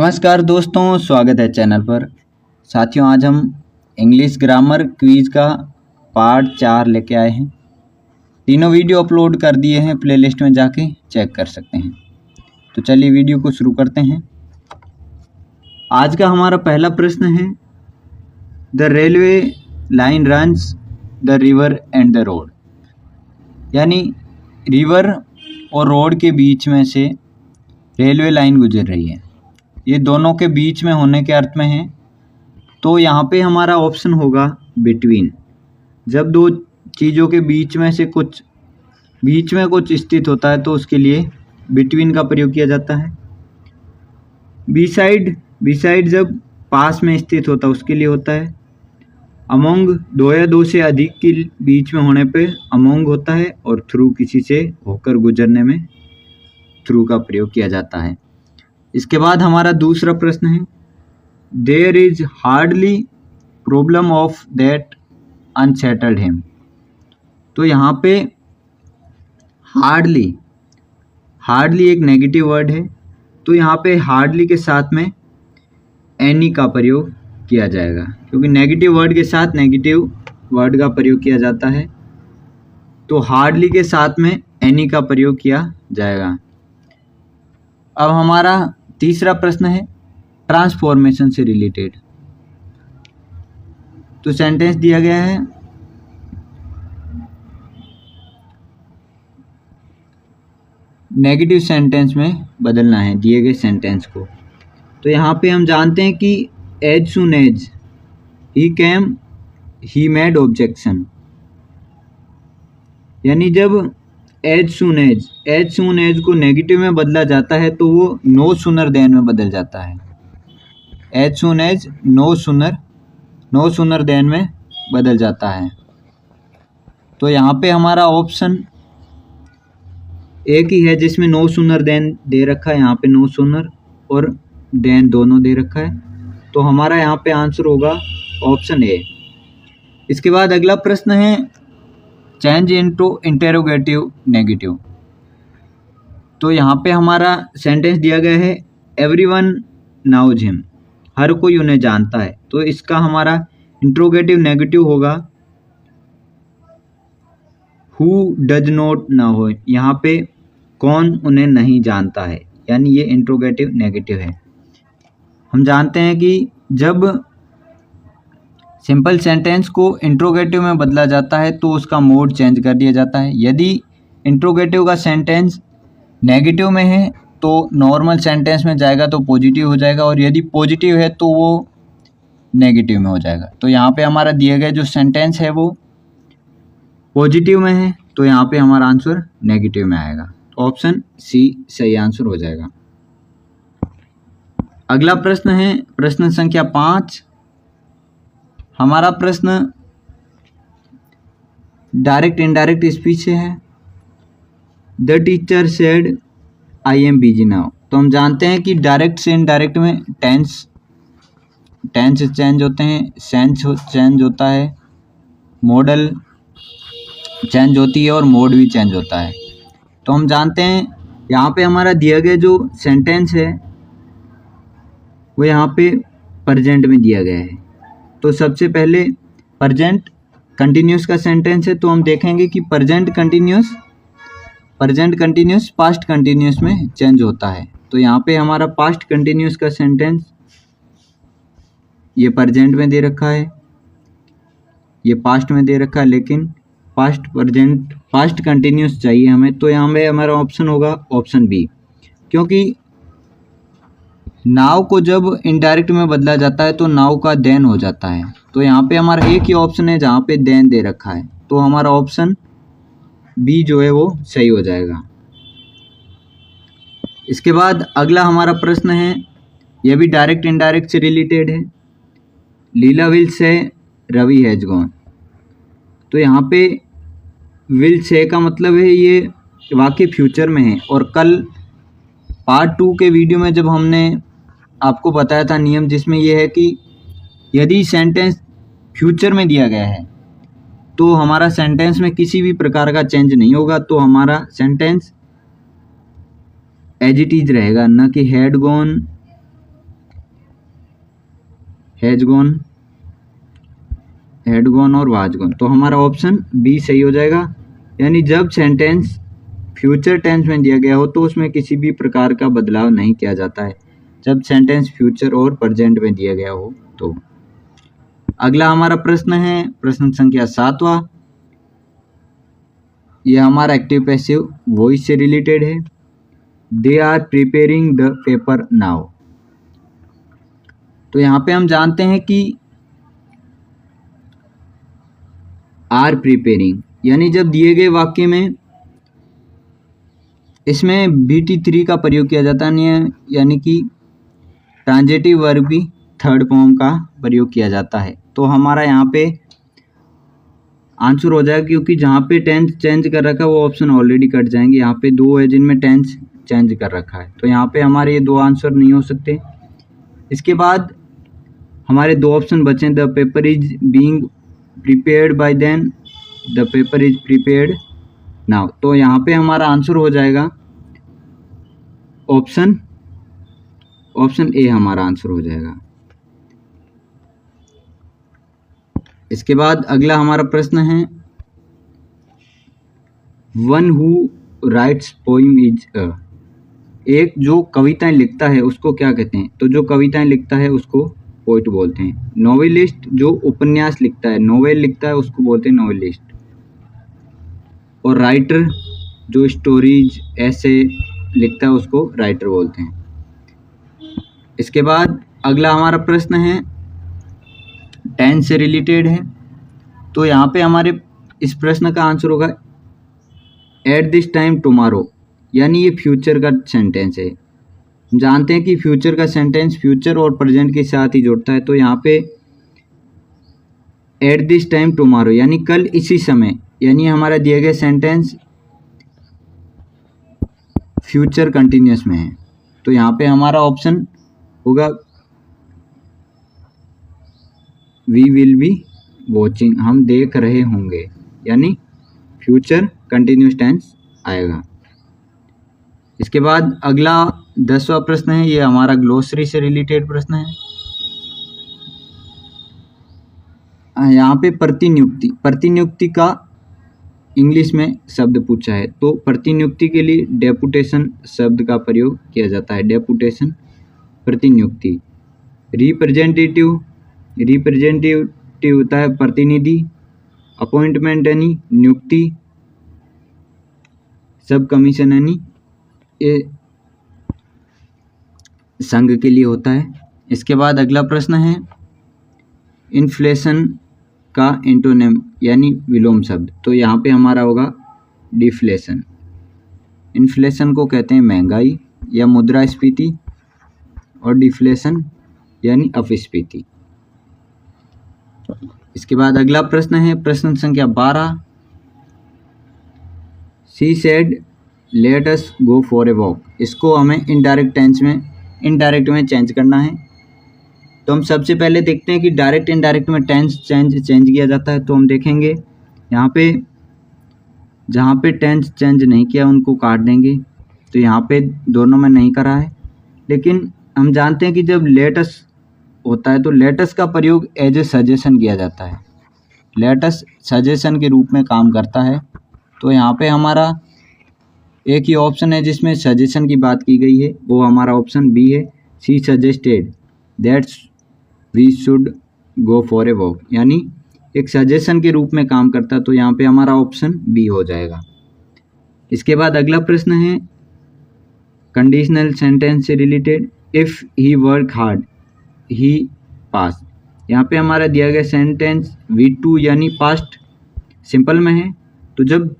नमस्कार दोस्तों, स्वागत है चैनल पर। साथियों, आज हम इंग्लिश ग्रामर क्विज़ का पार्ट 4 लेके आए हैं। तीनों वीडियो अपलोड कर दिए हैं, प्लेलिस्ट में जाके चेक कर सकते हैं। तो चलिए वीडियो को शुरू करते हैं। आज का हमारा पहला प्रश्न है, the railway line runs the river and the road. यानी रिवर और रोड के बीच में से रेलवे लाइन गुजर रही है, ये दोनों के बीच में होने के अर्थ में है। तो यहाँ पे हमारा ऑप्शन होगा बिटवीन। जब दो चीज़ों के बीच में कुछ स्थित होता है तो उसके लिए बिटवीन का प्रयोग किया जाता है। बिसाइड जब पास में स्थित होता है उसके लिए होता है। अमोंग दो या दो से अधिक के बीच में होने पे अमोंग होता है, और थ्रू किसी से होकर गुजरने में थ्रू का प्रयोग किया जाता है। इसके बाद हमारा दूसरा प्रश्न है, there is hardly problem of that unsettled him. तो यहाँ पे हार्डली एक नेगेटिव वर्ड है, तो यहाँ पे हार्डली के साथ में एनी का प्रयोग किया जाएगा, क्योंकि नेगेटिव वर्ड के साथ नेगेटिव वर्ड का प्रयोग किया जाता है। तो हार्डली के साथ में एनी का प्रयोग किया जाएगा। अब हमारा तीसरा प्रश्न है ट्रांसफॉर्मेशन से रिलेटेड। तो सेंटेंस दिया गया है, नेगेटिव सेंटेंस में बदलना है दिए गए सेंटेंस को। तो यहाँ पे हम जानते हैं कि as soon as he came he made objection. यानी जब एज सून एज को नेगेटिव में बदला जाता है तो वो नो सूनर देन में बदल जाता है। As soon as no sooner than में बदल जाता है। तो यहाँ पे हमारा ऑप्शन एक ही है जिसमें नो सूनर देन दे रखा है। यहाँ पे नो सूनर और देन दोनों दे रखा है, तो हमारा यहाँ पे आंसर होगा ऑप्शन ए। इसके बाद अगला प्रश्न है, चेंज इनटू इंटेरोगेटिव नेगेटिव। तो यहाँ पे हमारा सेंटेंस दिया गया है, एवरीवन नाउज हिम, हर कोई उन्हें जानता है। तो इसका हमारा इंट्रोगेटिव नेगेटिव होगा हु डज नॉट नाउ। यहाँ पे कौन उन्हें नहीं जानता है, यानी ये इंट्रोगेटिव नेगेटिव है। हम जानते हैं कि जब सिंपल सेंटेंस को इंट्रोगेटिव में बदला जाता है तो उसका मोड चेंज कर दिया जाता है। यदि इंट्रोगेटिव का सेंटेंस नेगेटिव में है तो नॉर्मल सेंटेंस में जाएगा तो पॉजिटिव हो जाएगा, और यदि पॉजिटिव है तो वो नेगेटिव में हो जाएगा। तो यहाँ पे हमारा दिए गए जो सेंटेंस है वो पॉजिटिव में है, तो यहाँ पे हमारा आंसर नेगेटिव में आएगा। तो ऑप्शन सी सही आंसर हो जाएगा। अगला प्रश्न है प्रश्न संख्या 5। हमारा प्रश्न डायरेक्ट इनडायरेक्ट स्पीच से है। The teacher said I am busy now. तो हम जानते हैं कि डायरेक्ट से इनडायरेक्ट में टेंस चेंज होते हैं, सेंस चेंज होता है, मॉडल चेंज होती है और मोड भी चेंज होता है। तो हम जानते हैं यहाँ पे हमारा दिया गया जो सेंटेंस है वो यहाँ पे प्रेजेंट में दिया गया है। तो सबसे पहले प्रेजेंट कंटिन्यूस का सेंटेंस है, तो हम देखेंगे कि प्रेजेंट कंटिन्यूस पास्ट कंटिन्यूस में चेंज होता है। तो यहाँ पे हमारा पास्ट कंटिन्यूस का सेंटेंस ये प्रेजेंट में दे रखा है, ये पास्ट में दे रखा है, लेकिन पास्ट कंटिन्यूस चाहिए हमें। तो यहाँ पे हमारा ऑप्शन होगा ऑप्शन बी, क्योंकि नाउ को जब इनडायरेक्ट में बदला जाता है तो नाउ का देन हो जाता है। तो यहाँ पे हमारा एक ही ऑप्शन है जहाँ पे देन दे रखा है, तो हमारा ऑप्शन बी जो है वो सही हो जाएगा। इसके बाद अगला हमारा प्रश्न है, यह भी डायरेक्ट इनडायरेक्ट से रिलेटेड है। लीला will say Ravi has gone. तो यहाँ पे विल से का मतलब है ये वाकई फ्यूचर में है, और कल पार्ट 2 के वीडियो में जब हमने आपको बताया था नियम, जिसमें यह है कि यदि सेंटेंस फ्यूचर में दिया गया है तो हमारा सेंटेंस में किसी भी प्रकार का चेंज नहीं होगा, तो हमारा सेंटेंस एज इट इज रहेगा, न कि had gone has gone, had gone और वाज गॉन। तो हमारा ऑप्शन बी सही हो जाएगा। यानी जब सेंटेंस फ्यूचर टेंस में दिया गया हो तो उसमें किसी भी प्रकार का बदलाव नहीं किया जाता है, जब सेंटेंस फ्यूचर और प्रेजेंट में दिया गया हो तो। अगला हमारा प्रश्न है प्रश्न संख्या 7वां। यह हमारा एक्टिव पैसिव वॉइस से रिलेटेड है। They are preparing the paper now. तो यहाँ पे हम जानते हैं कि आर प्रिपेयरिंग यानी जब दिए गए वाक्य में इसमें BT3 का प्रयोग किया जाता है, यानी कि ट्रांजिटिव वर्ब भी थर्ड फॉर्म का प्रयोग किया जाता है। तो हमारा यहाँ पे आंसर हो जाएगा, क्योंकि जहाँ पे टेंस चेंज कर रखा है वो ऑप्शन ऑलरेडी कट जाएंगे। यहाँ पे 2 है जिनमें टेंस चेंज कर रखा है, तो यहाँ पे हमारे ये 2 आंसर नहीं हो सकते। इसके बाद हमारे 2 ऑप्शन बचे। The paper is being prepared by then, the paper is prepared now. तो यहाँ पे हमारा आंसर हो जाएगा ऑप्शन ए हमारा आंसर हो जाएगा। इसके बाद अगला हमारा प्रश्न है one who rights poem is एक जो कविताएं लिखता है उसको क्या कहते हैं? तो जो कविताएं लिखता है उसको पोइट बोलते हैं। नॉवेलिस्ट जो उपन्यास लिखता है, नॉवेल लिखता है, उसको बोलते हैं नॉवेलिस्ट। और राइटर जो स्टोरीज ऐसे लिखता है उसको राइटर बोलते हैं। इसके बाद अगला हमारा प्रश्न है टेंस से रिलेटेड है। तो यहाँ पे हमारे इस प्रश्न का आंसर होगा एट दिस टाइम टुमारो, यानी ये फ्यूचर का सेंटेंस है। हम जानते हैं कि फ्यूचर का सेंटेंस फ्यूचर और प्रेजेंट के साथ ही जुड़ता है। तो यहाँ पे एट दिस टाइम टुमारो यानी कल इसी समय, यानी हमारा दिया गया सेंटेंस फ्यूचर कंटिन्यूअस में है। तो यहाँ पे हमारा ऑप्शन होगा वी विल बी वॉचिंग, हम देख रहे होंगे, यानी फ्यूचर कंटिन्यूअस टेंस आएगा। इसके बाद अगला 10वां प्रश्न है, ये हमारा ग्लोसरी से रिलेटेड प्रश्न है। यहाँ पे प्रतिनियुक्ति का इंग्लिश में शब्द पूछा है। तो प्रतिनियुक्ति के लिए डेपुटेशन शब्द का प्रयोग किया जाता है। डेपुटेशन प्रतिनियुक्ति। रिप्रेजेंटेटिव होता है प्रतिनिधि। अपॉइंटमेंट यानी नियुक्ति। सब कमीशन यानी ये संघ के लिए होता है। इसके बाद अगला प्रश्न है इन्फ्लेशन का एंटोनिम यानी विलोम शब्द। तो यहाँ पे हमारा होगा डिफ्लेशन। इन्फ्लेशन को कहते हैं महंगाई या मुद्रास्फीति, और डिफ्लेशन यानी अपस्फीति। इसके बाद अगला प्रश्न है प्रश्न संख्या 12। She said let us go for a walk. इसको हमें इनडायरेक्ट में चेंज करना है। तो हम सबसे पहले देखते हैं कि डायरेक्ट इनडायरेक्ट में टेंस चेंज किया जाता है। तो हम देखेंगे यहाँ पे जहाँ पे टेंस चेंज नहीं किया उनको काट देंगे। तो यहाँ पे दोनों में नहीं करा है। लेकिन हम जानते हैं कि जब लेटस होता है तो लेटस का प्रयोग एज ए सजेशन किया जाता है। लेटस सजेशन के रूप में काम करता है। तो यहाँ पे हमारा एक ही ऑप्शन है जिसमें सजेशन की बात की गई है, वो हमारा ऑप्शन बी है। She suggested that we should go for a walk, यानी एक सजेशन के रूप में काम करता है। तो यहाँ पे हमारा ऑप्शन बी हो जाएगा। इसके बाद अगला प्रश्न है कंडीशनल सेंटेंस से related. If he work hard he pass. यहाँ पे हमारा दिया गया सेंटेंस V2 यानी पास्ट सिंपल में है। तो जब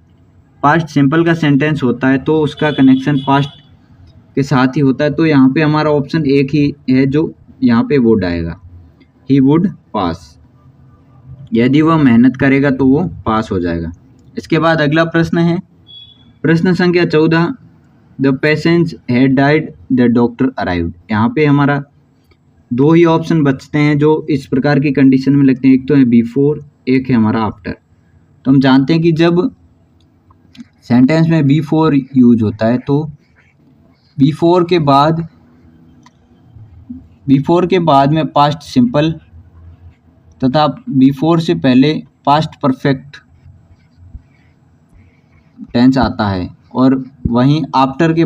पास्ट सिंपल का सेंटेंस होता है तो उसका कनेक्शन पास्ट के साथ ही होता है। तो यहाँ पे हमारा ऑप्शन एक ही है जो यहाँ पे वुड आएगा, ही वुड पास। यदि वह मेहनत करेगा तो वो पास हो जाएगा। इसके बाद अगला प्रश्न है प्रश्न संख्या 14। The patient had died the doctor arrived. यहाँ पे हमारा दो ही ऑप्शन बचते हैं जो इस प्रकार की कंडीशन में लगते हैं। एक तो है बिफोर, एक है हमारा आफ्टर। तो हम जानते हैं कि जब सेंटेंस में बिफोर यूज होता है तो बिफोर के बाद में पास्ट सिंपल तथा बिफोर से पहले पास्ट परफेक्ट टेंस आता है, और वहीं आफ्टर के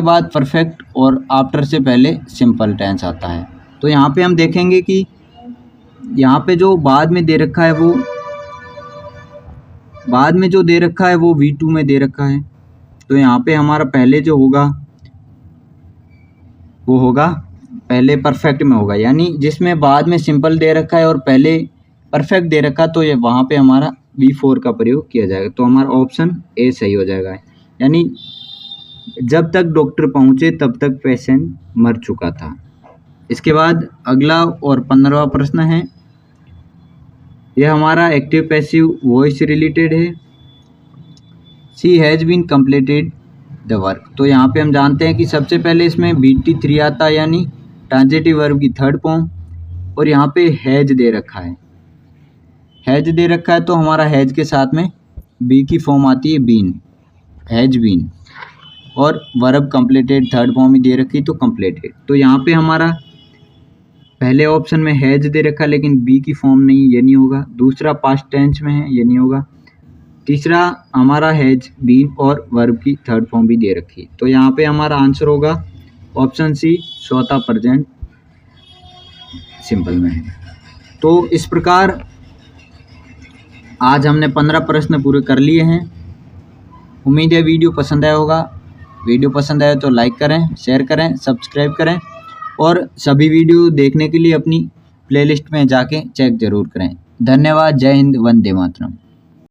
बाद परफेक्ट और आफ्टर से पहले सिंपल टेंस आता है। तो यहाँ पे हम देखेंगे कि यहाँ पे जो बाद में दे रखा है वो V2 में दे रखा है। तो यहाँ पे हमारा पहले जो होगा वो होगा पहले परफेक्ट में होगा, यानी जिसमें बाद में सिंपल दे रखा है और पहले परफेक्ट दे रखा, तो ये वहाँ पे हमारा V4 का प्रयोग किया जाएगा। तो हमारा ऑप्शन ए सही हो जाएगा, यानी जब तक डॉक्टर पहुँचे तब तक पेशेंट मर चुका था। इसके बाद अगला और 15वां प्रश्न है, यह हमारा एक्टिव पैसिव वॉइस रिलेटेड है। She has been completed the work. तो यहाँ पे हम जानते हैं कि सबसे पहले इसमें BT3 आता है, यानी ट्रांजिटिव वर्ब की थर्ड फॉर्म, और यहाँ पे हैज दे रखा है, तो हमारा हैज के साथ में बी की फॉर्म आती है बीन, हैज बीन, और वर्ब कंप्लीटेड थर्ड फॉर्म ही दे रखी तो कंप्लीटेड। तो यहाँ पे हमारा पहले ऑप्शन में हैज दे रखा लेकिन बी की फॉर्म नहीं, ये नहीं होगा। दूसरा पास्ट टेंस में है, ये नहीं होगा। तीसरा हमारा हैज बीन और वर्ब की थर्ड फॉर्म भी दे रखी। तो यहाँ पे हमारा आंसर होगा ऑप्शन सी, चौथा प्रेजेंट सिंपल में है। तो इस प्रकार आज हमने 15 प्रश्न पूरे कर लिए हैं। उम्मीद है वीडियो पसंद आया होगा। वीडियो पसंद आया तो लाइक करें, शेयर करें, सब्सक्राइब करें, और सभी वीडियो देखने के लिए अपनी प्लेलिस्ट में जाके चेक ज़रूर करें। धन्यवाद। जय हिंद, वंदे मातरम।